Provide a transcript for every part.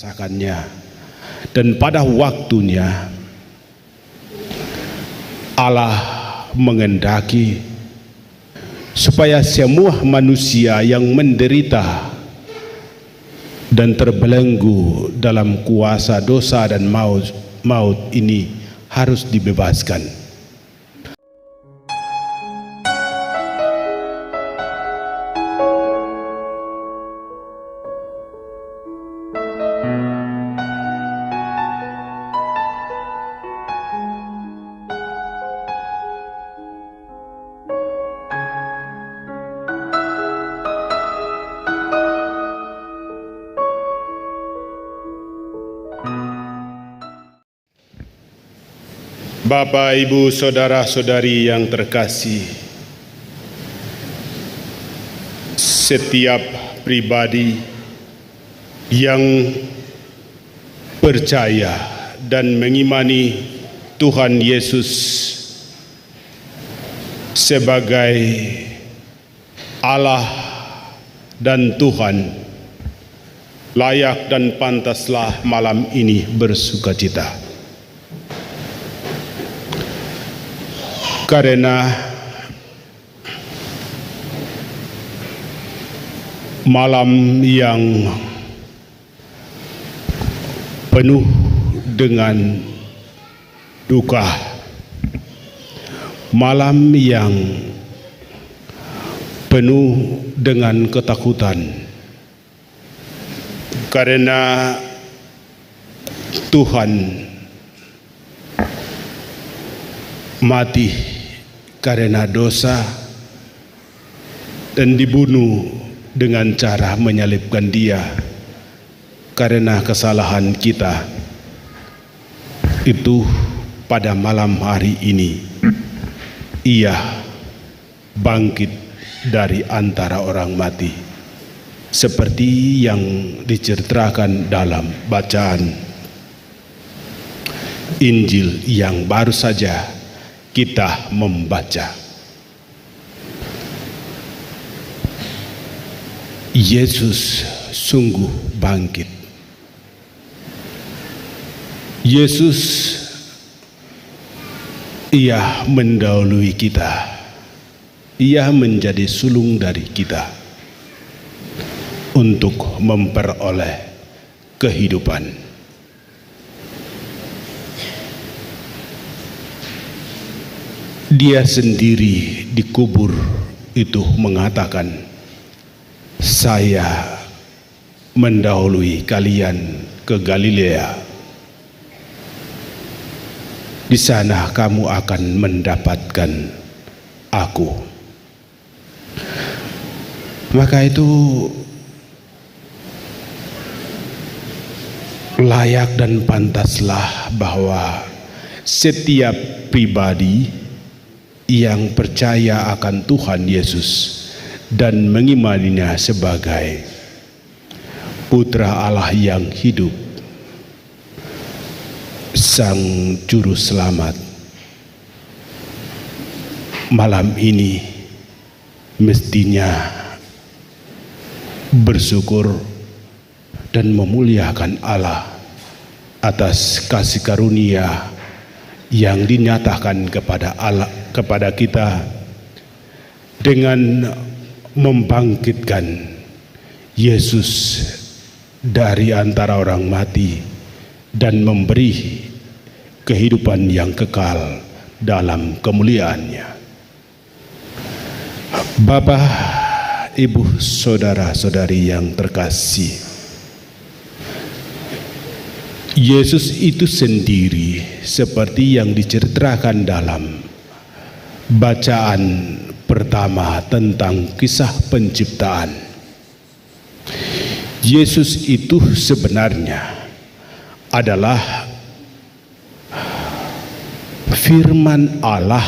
merasakannya. Dan pada waktunya Allah menghendaki supaya semua manusia yang menderita dan terbelenggu dalam kuasa dosa dan maut ini harus dibebaskan. Bapak, Ibu, saudara-saudari yang terkasih, setiap pribadi yang percaya dan mengimani Tuhan Yesus sebagai Allah dan Tuhan, layak dan pantaslah malam ini bersukacita. Karena malam yang penuh dengan duka, malam yang penuh dengan ketakutan, karena Tuhan mati karena dosa dan dibunuh dengan cara menyalibkan Dia karena kesalahan kita. Itu pada malam hari ini Ia bangkit dari antara orang mati, seperti yang diceritakan dalam bacaan Injil yang baru saja kita membaca. Yesus sungguh bangkit. Yesus, Ia mendahului kita. Ia menjadi sulung dari kita untuk memperoleh kehidupan. Dia sendiri dikubur itu mengatakan, saya mendahului kalian ke Galilea. Di sana kamu akan mendapatkan aku. Maka itu layak dan pantaslah bahwa setiap pribadi yang percaya akan Tuhan Yesus dan mengimaninya sebagai Putra Allah yang hidup, Sang Juru Selamat, malam ini mestinya bersyukur dan memuliakan Allah atas kasih karunia yang dinyatakan kepada kita dengan membangkitkan Yesus dari antara orang mati dan memberi kehidupan yang kekal dalam kemuliaannya. Bapak, Ibu, saudara-saudari yang terkasih, Yesus itu sendiri seperti yang diceritakan dalam bacaan pertama tentang kisah penciptaan. Yesus itu sebenarnya adalah firman Allah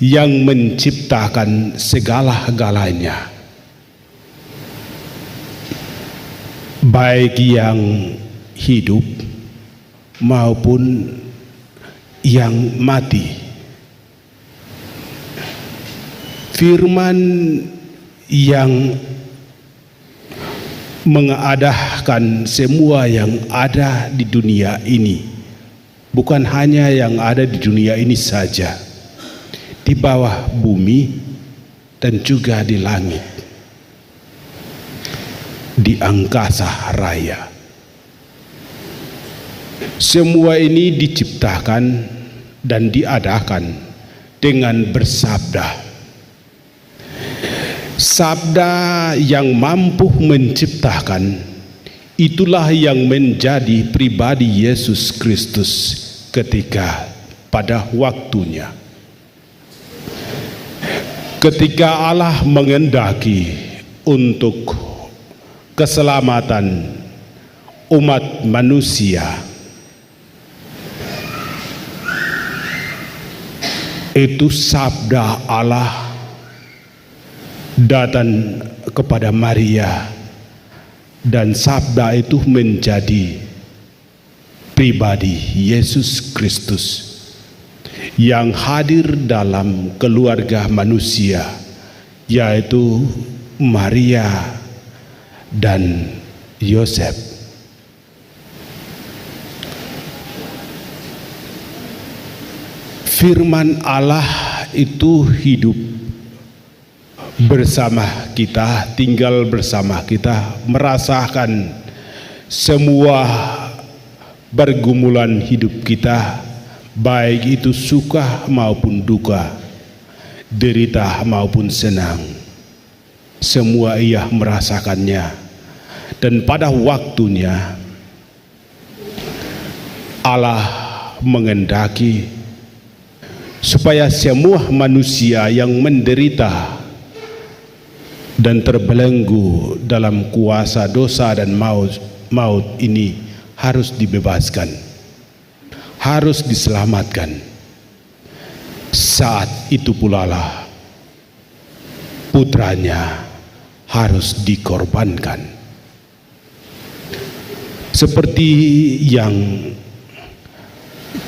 yang menciptakan segala-galanya, baik yang hidup maupun yang mati. Firman yang mengadakan semua yang ada di dunia ini, bukan hanya yang ada di dunia ini saja, di bawah bumi dan juga di langit, di angkasa raya. Semua ini diciptakan dan diadakan dengan bersabda. Sabda yang mampu menciptakan, itulah yang menjadi pribadi Yesus Kristus ketika pada waktunya. Ketika Allah mengendaki untuk keselamatan umat manusia, itu sabda Allah datang kepada Maria, dan sabda itu menjadi pribadi Yesus Kristus yang hadir dalam keluarga manusia, yaitu Maria dan Yosef. Firman Allah itu hidup bersama kita, tinggal bersama kita, merasakan semua pergumulan hidup kita, baik itu suka maupun duka, derita maupun senang. Semua ia merasakannya, dan pada waktunya Allah mengendaki supaya semua manusia yang menderita dan terbelenggu dalam kuasa dosa dan maut ini harus dibebaskan, harus diselamatkan. Saat itu pula lah putranya harus dikorbankan. Seperti yang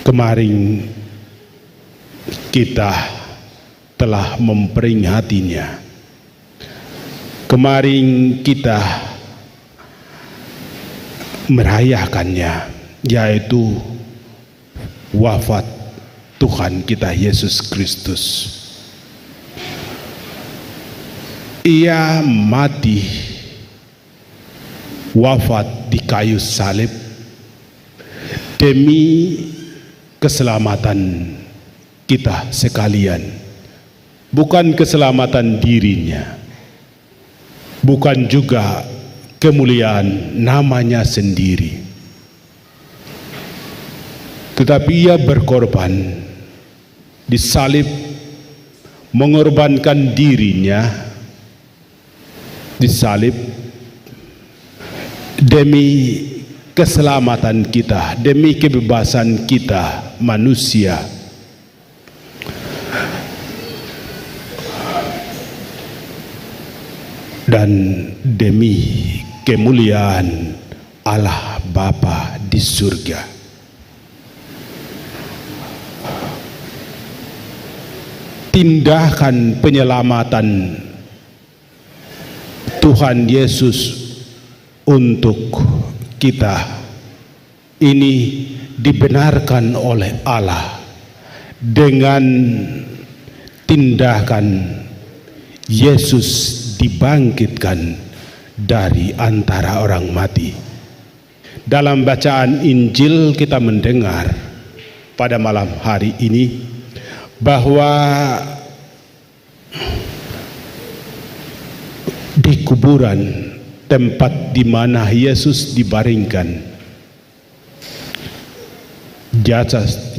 kemarin kita telah memperingatinya. Kemarin kita merayakannya, yaitu wafat Tuhan kita Yesus Kristus. Ia mati, wafat di kayu salib demi keselamatan kita sekalian, bukan keselamatan dirinya, bukan juga kemuliaan namanya sendiri, tetapi ia berkorban, disalib, mengorbankan dirinya, disalib demi keselamatan kita, demi kebebasan kita manusia. Dan demi kemuliaan Allah Bapa di surga. Tindakan penyelamatan Tuhan Yesus untuk kita ini dibenarkan oleh Allah dengan tindakan Yesus dibangkitkan dari antara orang mati. Dalam bacaan Injil kita mendengar pada malam hari ini bahwa di kuburan, tempat di mana Yesus dibaringkan,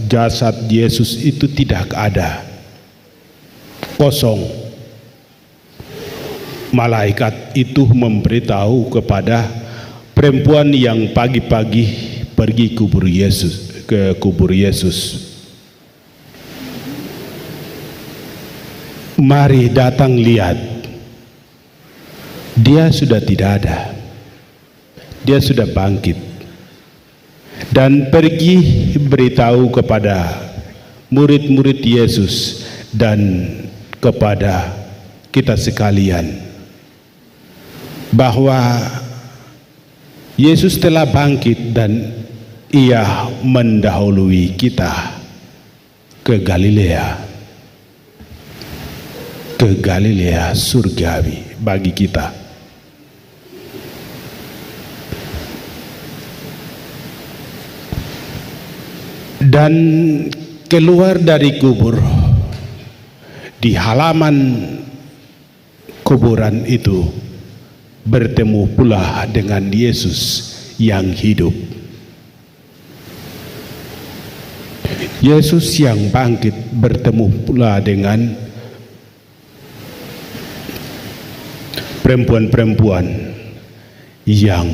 jasad Yesus itu tidak ada, kosong. Malaikat itu memberitahu kepada perempuan yang pagi-pagi pergi ke kubur Yesus, mari datang lihat, dia sudah tidak ada, dia sudah bangkit. Dan pergi beritahu kepada murid-murid Yesus dan kepada kita sekalian bahwa Yesus telah bangkit dan ia mendahului kita ke Galilea surgawi bagi kita. Dan keluar dari kubur, di halaman kuburan itu bertemu pula dengan Yesus yang hidup. Yesus yang bangkit bertemu pula dengan perempuan-perempuan yang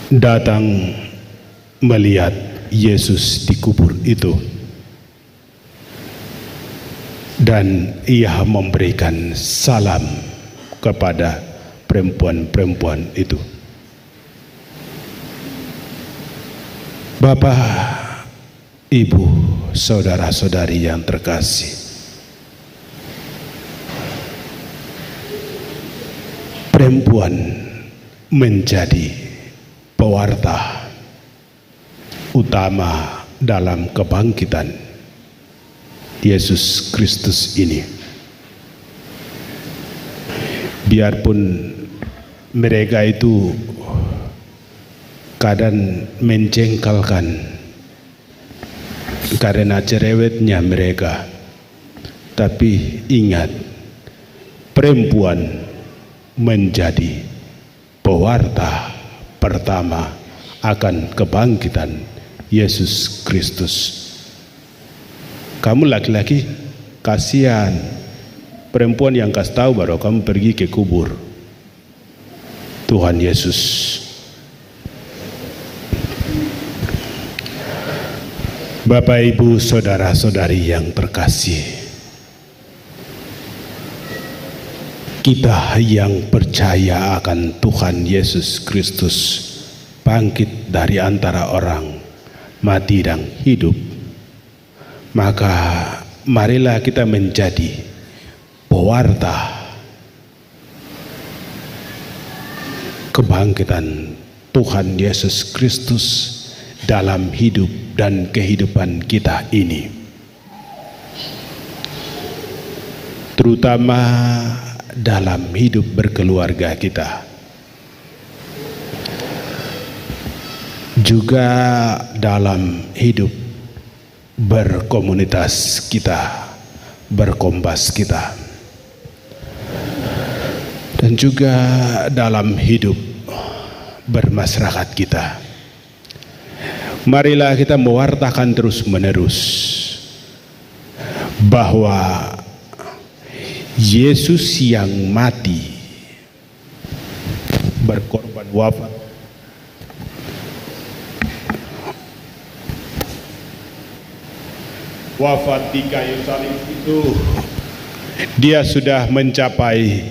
datang melihat Yesus di kubur itu, dan ia memberikan salam kepada perempuan-perempuan itu. Bapak, Ibu, saudara-saudari yang terkasih, perempuan menjadi pewarta utama dalam kebangkitan Yesus Kristus ini. Biarpun mereka itu kadang menjengkelkan karena cerewetnya mereka, tapi ingat, perempuan menjadi pewarta pertama akan kebangkitan Yesus Kristus. Kamu laki-laki, kasihan perempuan yang kasih tahu baru kamu pergi ke kubur Tuhan Yesus. Bapak, Ibu, saudara-saudari yang terkasih, kita yang percaya akan Tuhan Yesus Kristus bangkit dari antara orang mati dan hidup, maka marilah kita menjadi pewarta kebangkitan Tuhan Yesus Kristus dalam hidup dan kehidupan kita ini, terutama dalam hidup berkeluarga kita, juga dalam hidup berkomunitas kita, berkompas kita, dan juga dalam hidup bermasyarakat kita. Marilah kita mewartakan terus-menerus bahwa Yesus yang mati, berkorban, wafat di kayu salib itu, dia sudah mencapai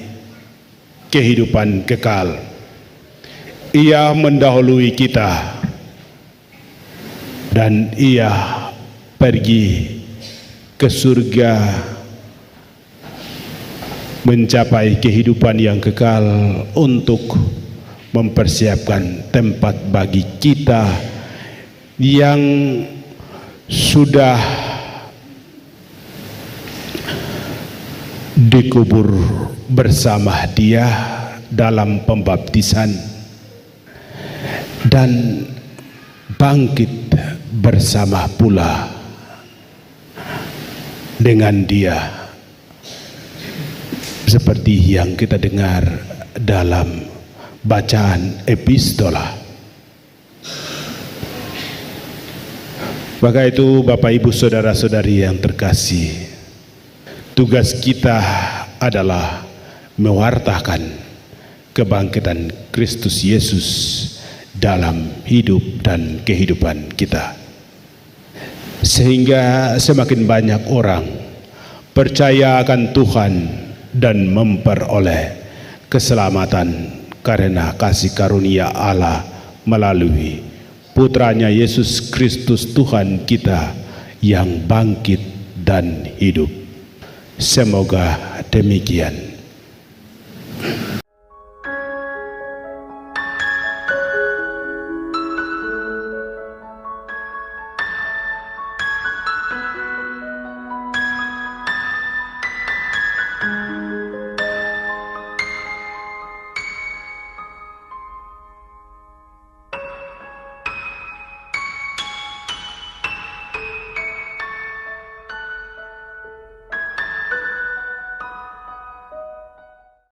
kehidupan kekal. Ia mendahului kita dan ia pergi ke surga mencapai kehidupan yang kekal untuk mempersiapkan tempat bagi kita yang sudah dikubur bersama dia dalam pembaptisan dan bangkit bersama pula dengan dia, seperti yang kita dengar dalam bacaan epistola. Maka itu Bapak, Ibu, saudara-saudari yang terkasih, tugas kita adalah mewartakan kebangkitan Kristus Yesus dalam hidup dan kehidupan kita, sehingga semakin banyak orang percaya akan Tuhan dan memperoleh keselamatan karena kasih karunia Allah melalui Putranya Yesus Kristus Tuhan kita yang bangkit dan hidup. Semoga demikian.